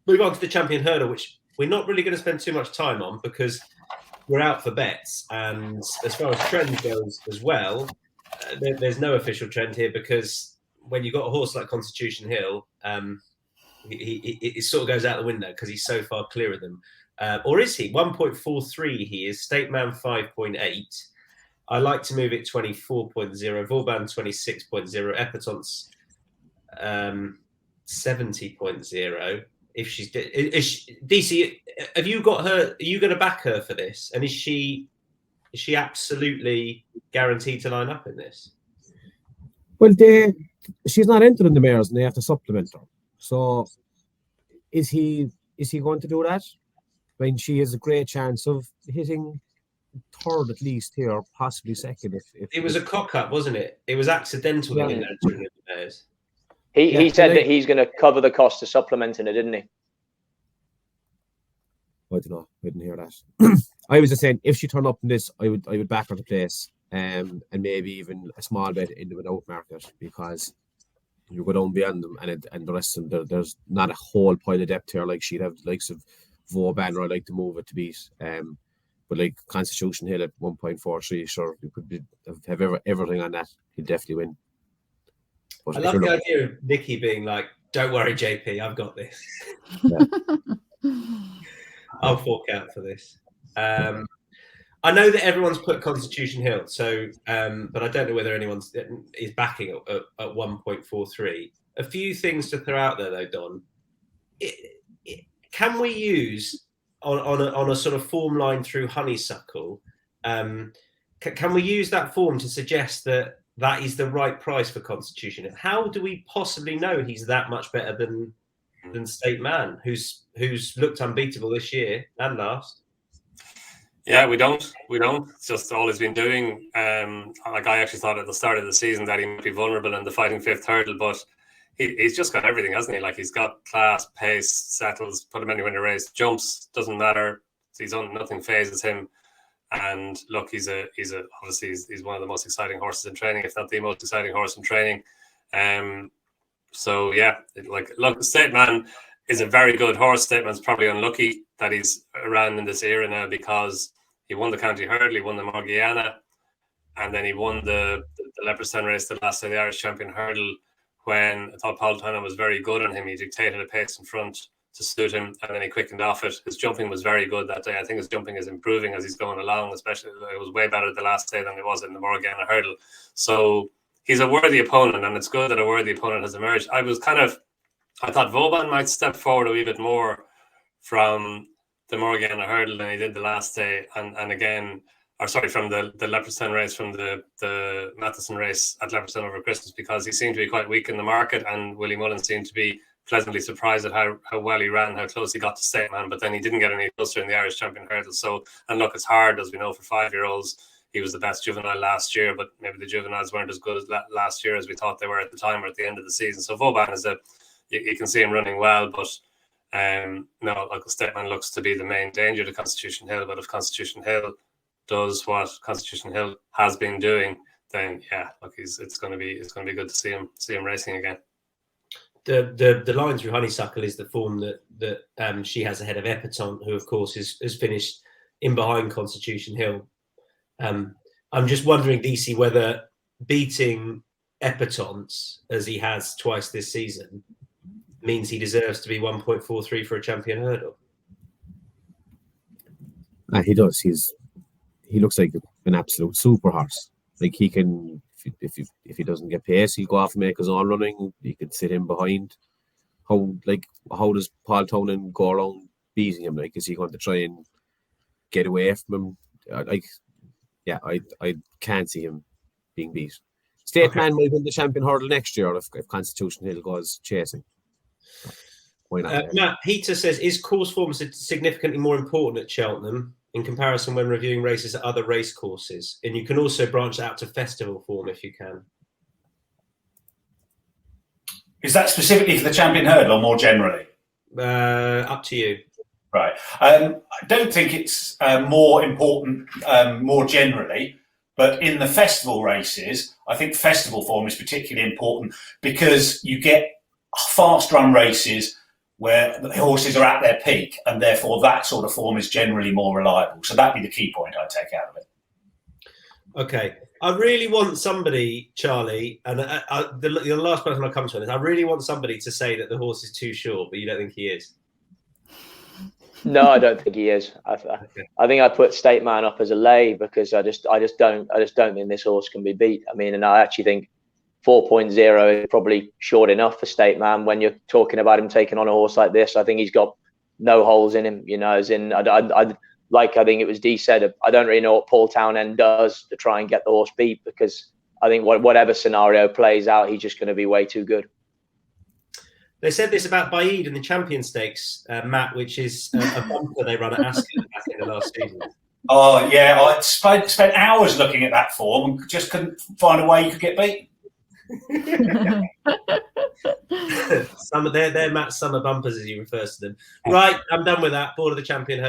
move on to the Champion Hurdle, which we're not really going to spend too much time on because we're out for bets. And as far as trend goes as well, there's no official trend here because when you've got a horse like Constitution Hill, it sort of goes out the window because he's so far clear of them. Or is he? 1.43 he is. State Man 5.8. I like to move it 24.0. Vauban 26.0. Epatant's 70.0. If she's Deasy, have you got her? Are you going to back her for this? And is she absolutely guaranteed to line up in this? Well, she's not entering the mares, and they have to supplement her. So, is he going to do that? I mean, she has a great chance of hitting third at least here, or possibly second. If it was a cock up, wasn't it? It was accidental in there during the mares. He said that he's going to cover the cost of supplementing it, didn't he? I don't know. I didn't hear that. I was just saying, if she turned up in this, I would back her to place, and maybe even a small bet in the without market because you go down beyond them, and the rest of them, there's not a whole pile of depth here like she'd have the likes of Vauban, or I'd like to move it to beat. But like Constitution Hill at 1.43, sure, you could have everything on that. He'd definitely win. But I love the idea of Nikki being like, "Don't worry, JP, I've got this. Yeah. I'll fork out for this." I know that everyone's put Constitution Hill, so but I don't know whether anyone is backing at 1.43. A few things to throw out there, though, Donn. Can we use on a sort of form line through Honeysuckle? Can we use that form to suggest that is the right price for Constitution? How do we possibly know he's that much better than State Man, who's looked unbeatable this year and last? Yeah, we don't. It's just all he's been doing. Like I actually thought at the start of the season that he might be vulnerable in the fighting fifth hurdle, but he's just got everything, hasn't he? Like he's got class, pace, settles, put him anywhere in the race, jumps, doesn't matter. Nothing phases him. And look, he's obviously one of the most exciting horses in training, if not the most exciting horse in training. So yeah, look, State Man is a very good horse. State Man's probably unlucky that he's around in this era now because he won the County Hurdle, he won the Morgiana, and then he won the Leopardstown race, the last day of the Irish Champion Hurdle, when I thought Paul Townend was very good on him. He dictated a pace in front to suit him, and then he quickened off it. His jumping was very good that day. I think his jumping is improving as he's going along, especially it was way better the last day than it was in the Morgiana Hurdle. So he's a worthy opponent, and it's good that a worthy opponent has emerged. I thought Vauban might step forward a wee bit more from the Morgiana Hurdle than he did the last day, from the Leopardstown race, from the Matheson race at Leopardstown over Christmas, because he seemed to be quite weak in the market, and Willie Mullins seemed to be pleasantly surprised at how well he ran, how close he got to State Man, but then he didn't get any closer in the Irish Champion Hurdle. So, and look, it's hard, as we know, for 5-year-olds. He was the best juvenile last year, but maybe the juveniles weren't as good as last year as we thought they were at the time or at the end of the season. So Vauban you can see him running well, but State Man looks to be the main danger to Constitution Hill. But if Constitution Hill does what Constitution Hill has been doing, then yeah, look, it's going to be good to see him racing again. The line through Honeysuckle is the form that she has ahead of Epatant, who of course has finished in behind Constitution Hill. I'm just wondering, Deasy, whether beating Epatant as he has twice this season means he deserves to be 1.43 for a Champion Hurdle. He does. He looks like an absolute super horse. Like he can, if he doesn't get pace, he'll go off and make his own running. He could sit in behind. How does Paul Townend go around beating him? Like, is he going to try and get away from him? I can't see him being beat. State Man might win the Champion Hurdle next year if Constitution Hill goes chasing. Why not? Matt Peter says, is course form significantly more important at Cheltenham in comparison when reviewing races at other race courses? And you can also branch out to festival form if you can. Is that specifically for the Champion Hurdle or more generally? Up to you. Right. I don't think it's more important more generally, but in the festival races, I think festival form is particularly important because you get fast run races where the horses are at their peak, and therefore that sort of form is generally more reliable. So that'd be the key point I'd take out of it. Okay. I really want somebody, Charlie, and the last person I come to is I really want somebody to say that the horse is too short, but you don't think he is. No, I don't think he is. I think I put State Man up as a lay because I just don't think this horse can be beat. I mean, and I actually think 4.0 is probably short enough for State Man when you're talking about him taking on a horse like this. I think he's got no holes in him, you know, as in I think it was Dee said, I don't really know what Paul Townend does to try and get the horse beat, because I think whatever scenario plays out, he's just going to be way too good. They said this about Baid in the Champion Stakes, Matt, which is a bumper they run at Ascot back in the last season. Oh, yeah. I spent hours looking at that form and just couldn't find a way you could get beaten. They're Matt's summer bumpers, as he refers to them. Right, I'm done with that. Board of the Champion Hurdle.